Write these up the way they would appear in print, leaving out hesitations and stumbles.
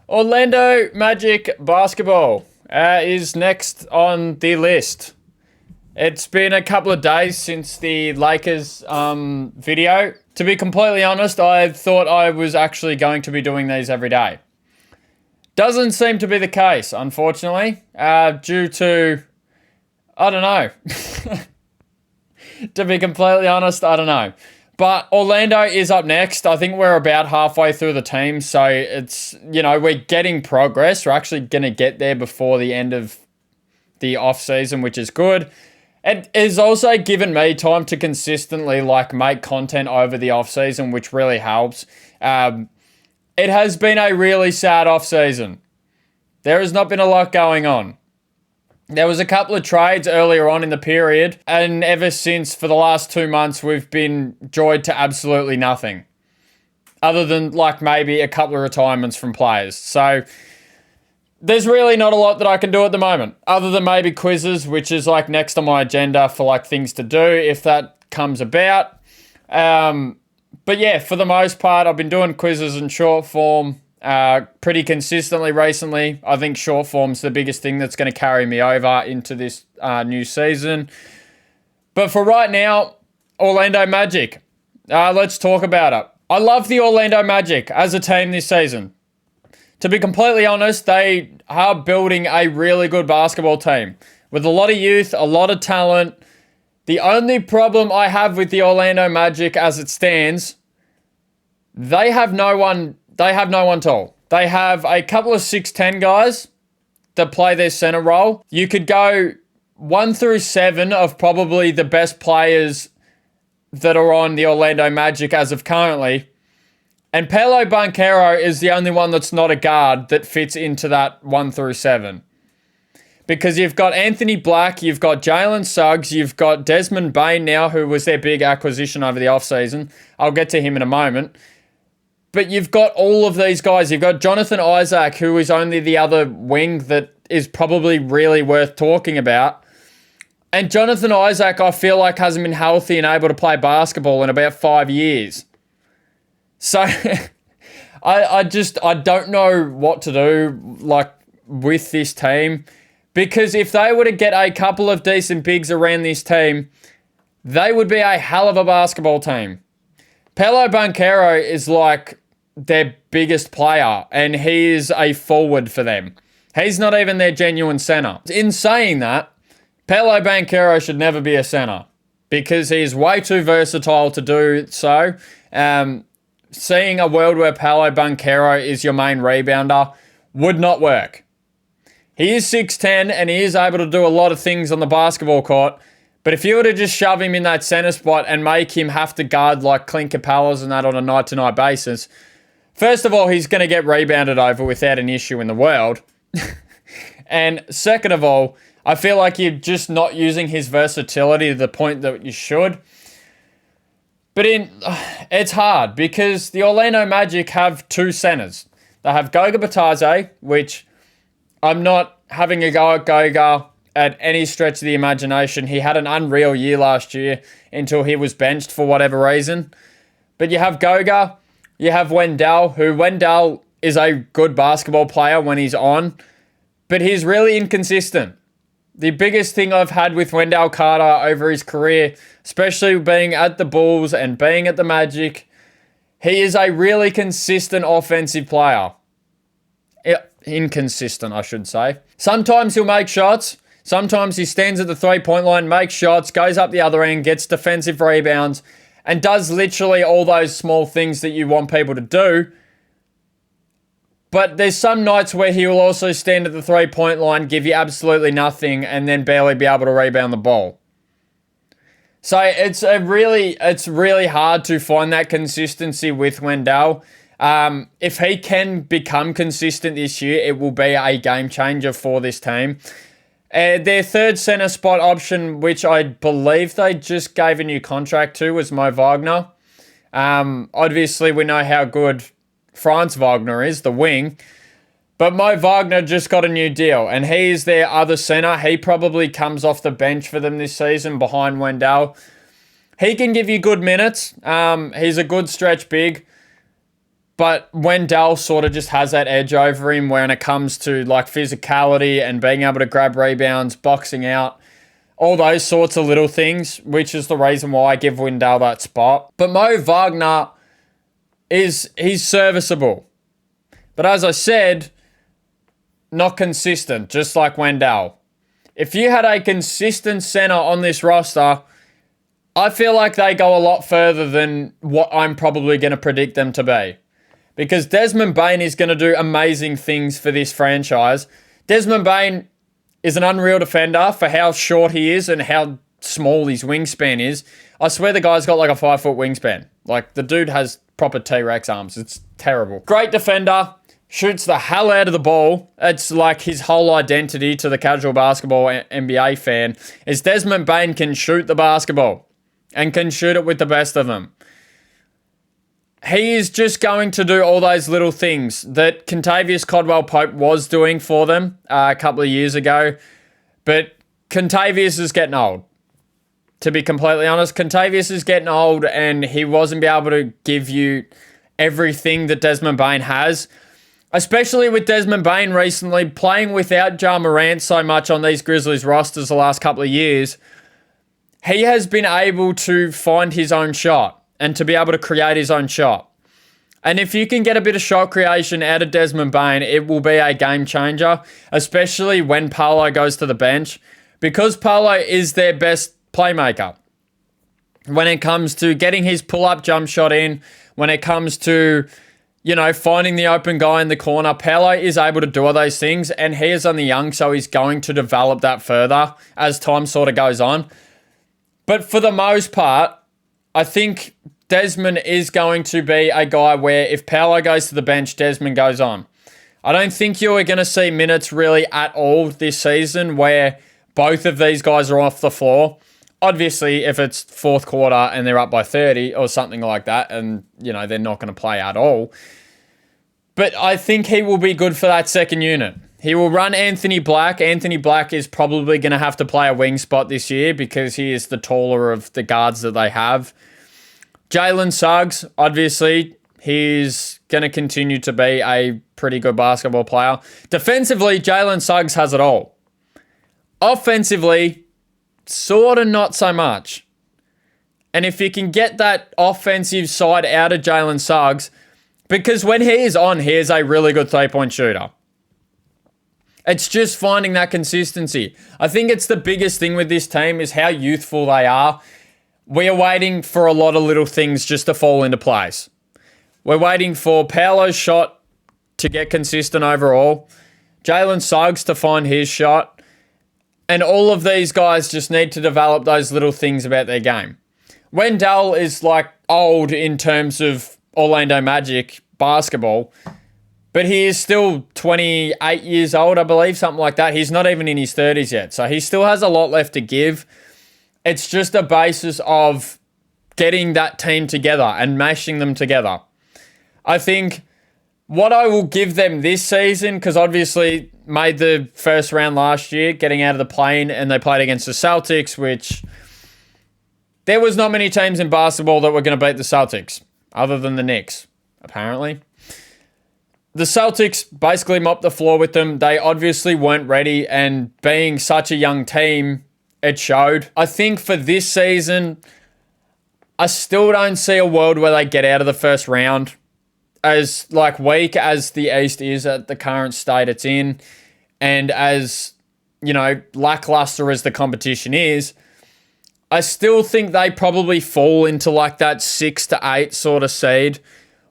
Orlando Magic basketball is next on the list. It's been a couple of days since the Lakers video. To be completely honest, I thought I was actually going to be doing these every day. Doesn't seem to be the case, unfortunately, due to, I don't know. To be completely honest, I don't know. But Orlando is up next. I think we're about halfway through the team, so it's, we're getting progress. We're actually going to get there before the end of the off season, which is good. It has also given me time to consistently make content over the off season, which really helps. It has been a really sad off season. There has not been a lot going on. There was a couple of trades earlier on in the period, and ever since, for the last 2 months, we've been joyed to absolutely nothing. Other than, maybe a couple of retirements from players. So, there's really not a lot that I can do at the moment. Other than maybe quizzes, which is, next on my agenda for, things to do, if that comes about. But yeah, for the most part, I've been doing quizzes in short form pretty consistently recently. I think short form's the biggest thing that's going to carry me over into this new season. But for right now, Orlando Magic. Let's talk about it. I love the Orlando Magic as a team this season. To be completely honest, they are building a really good basketball team with a lot of youth, a lot of talent. The only problem I have with the Orlando Magic as it stands, they have no one tall. They have a couple of 6'10 guys that play their center role. You could go 1 through 7 of probably the best players that are on the Orlando Magic as of currently. And Paolo Banchero is the only one that's not a guard that fits into that 1 through 7. Because you've got Anthony Black, you've got Jalen Suggs, you've got Desmond Bane now, who was their big acquisition over the offseason. I'll get to him in a moment. But you've got all of these guys. You've got Jonathan Isaac, who is only the other wing that is probably really worth talking about. And Jonathan Isaac, I feel like, hasn't been healthy and able to play basketball in about 5 years. So, I don't know what to do, with this team. Because if they were to get a couple of decent bigs around this team, they would be a hell of a basketball team. Paolo Banchero is their biggest player, and he is a forward for them. He's not even their genuine center. In saying that, Paolo Banchero should never be a center because he's way too versatile to do so. Seeing a world where Paolo Banchero is your main rebounder would not work. He is 6'10", and he is able to do a lot of things on the basketball court. But if you were to just shove him in that center spot and make him have to guard Clint Capellas and that on a night-to-night basis, first of all, he's going to get rebounded over without an issue in the world. And second of all, I feel like you're just not using his versatility to the point that you should. But it's hard because the Orlando Magic have 2 centers. They have Goga Bitadze, which I'm not having a go at Goga at any stretch of the imagination. He had an unreal year last year until he was benched for whatever reason. But you have Goga, you have Wendell is a good basketball player when he's on, but he's really inconsistent. The biggest thing I've had with Wendell Carter over his career, especially being at the Bulls and being at the Magic, he is a really consistent offensive player. Inconsistent, I should say. Sometimes he'll make shots. Sometimes he stands at the three-point line, makes shots, goes up the other end, gets defensive rebounds, and does literally all those small things that you want people to do. But there's some nights where he will also stand at the three-point line, give you absolutely nothing, and then barely be able to rebound the ball. So it's really hard to find that consistency with Wendell. If he can become consistent this year, it will be a game changer for this team. Their third center spot option, which I believe they just gave a new contract to, was Mo Wagner. Obviously, we know how good Franz Wagner is, the wing. But Mo Wagner just got a new deal, and he is their other center. He probably comes off the bench for them this season behind Wendell. He can give you good minutes. He's a good stretch big. But Wendell sort of just has that edge over him when it comes to like physicality and being able to grab rebounds, boxing out, all those sorts of little things, which is the reason why I give Wendell that spot. But Mo Wagner he's serviceable. But as I said, not consistent, just like Wendell. If you had a consistent center on this roster, I feel like they go a lot further than what I'm probably going to predict them to be. Because Desmond Bane is going to do amazing things for this franchise. Desmond Bane is an unreal defender for how short he is and how small his wingspan is. I swear the guy's got like a 5-foot wingspan. Like, the dude has proper T-Rex arms. It's terrible. Great defender. Shoots the hell out of the ball. It's like his whole identity to the casual basketball NBA fan is Desmond Bane can shoot the basketball and can shoot it with the best of them. He is just going to do all those little things that Kentavious Caldwell-Pope was doing for them a couple of years ago. But Kentavious is getting old. To be completely honest, Kentavious is getting old and he wasn't be able to give you everything that Desmond Bane has. Especially with Desmond Bane recently playing without Ja Morant so much on these Grizzlies rosters the last couple of years. He has been able to find his own shot and to be able to create his own shot. And if you can get a bit of shot creation out of Desmond Bane, it will be a game changer, especially when Paolo goes to the bench, because Paolo is their best playmaker. When it comes to getting his pull-up jump shot in, when it comes to, finding the open guy in the corner, Paolo is able to do all those things, and he is only young, so he's going to develop that further as time sort of goes on. But for the most part, I think Desmond is going to be a guy where if Paolo goes to the bench, Desmond goes on. I don't think you're going to see minutes really at all this season where both of these guys are off the floor. Obviously, if it's fourth quarter and they're up by 30 or something like that, and, they're not going to play at all. But I think he will be good for that second unit. He will run Anthony Black. Anthony Black is probably going to have to play a wing spot this year because he is the taller of the guards that they have. Jalen Suggs, obviously, he's going to continue to be a pretty good basketball player. Defensively, Jalen Suggs has it all. Offensively, sort of not so much. And if you can get that offensive side out of Jalen Suggs, because when he is on, he is a really good three-point shooter. It's just finding that consistency. I think it's the biggest thing with this team is how youthful they are. We are waiting for a lot of little things just to fall into place. We're waiting for Paolo's shot to get consistent overall, Jalen Suggs to find his shot, and all of these guys just need to develop those little things about their game. Wendell is like old in terms of Orlando Magic basketball, but he is still 28 years old, I believe, something like that. He's not even in his 30s yet, so he still has a lot left to give. It's just a basis of getting that team together and mashing them together. I think what I will give them this season, because obviously made the first round last year, getting out of the play-in, and they played against the Celtics, which there was not many teams in basketball that were going to beat the Celtics, other than the Knicks, apparently. The Celtics basically mopped the floor with them. They obviously weren't ready, and being such a young team, it showed. I think for this season, I still don't see a world where they get out of the first round. As weak as the East is at the current state it's in, and as, lackluster as the competition is, I still think they probably fall into that 6 to 8 sort of seed,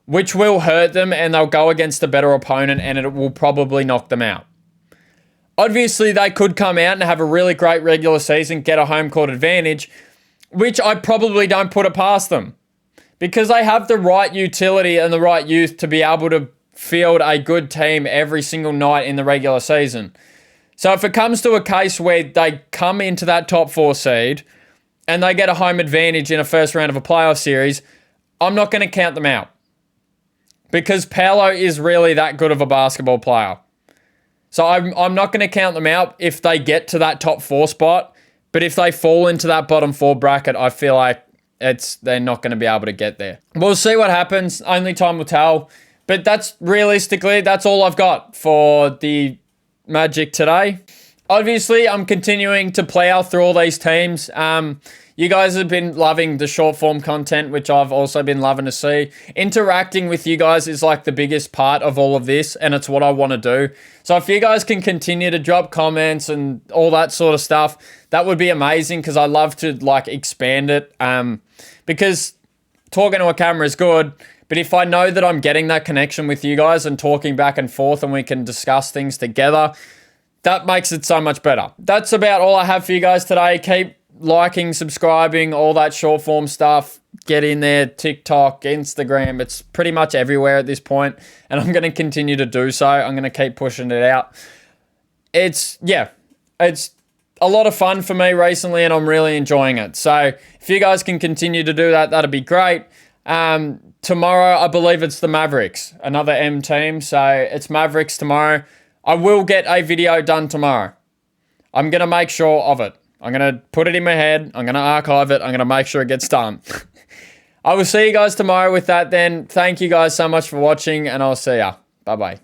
which will hurt them, and they'll go against a better opponent and it will probably knock them out. Obviously, they could come out and have a really great regular season, get a home court advantage, which I probably don't put it past them. Because they have the right utility and the right youth to be able to field a good team every single night in the regular season. So if it comes to a case where they come into that top 4 seed and they get a home advantage in a first round of a playoff series, I'm not going to count them out. Because Paolo is really that good of a basketball player. So I'm not going to count them out if they get to that top 4 spot. But if they fall into that bottom 4 bracket, I feel like they're not going to be able to get there. We'll see what happens. Only time will tell. But that's realistically, that's all I've got for the Magic today. Obviously, I'm continuing to plow through all these teams. You guys have been loving the short form content, which I've also been loving to see. Interacting with you guys is like the biggest part of all of this, and it's what I want to do. So if you guys can continue to drop comments and all that sort of stuff, that would be amazing, because I love to like expand it. Because talking to a camera is good, but if I know that I'm getting that connection with you guys and talking back and forth and we can discuss things together, that makes it so much better. That's about all I have for you guys today. Keep liking, subscribing, all that short form stuff. Get in there, TikTok, Instagram. It's pretty much everywhere at this point, and I'm going to continue to do so. I'm going to keep pushing it out. It's a lot of fun for me recently, and I'm really enjoying it. So if you guys can continue to do that, that'd be great. Tomorrow, I believe it's the Mavericks, another M team. So it's Mavericks tomorrow. I will get a video done tomorrow. I'm going to make sure of it. I'm going to put it in my head. I'm going to archive it. I'm going to make sure it gets done. I will see you guys tomorrow with that then. Thank you guys so much for watching, and I'll see ya. Bye-bye.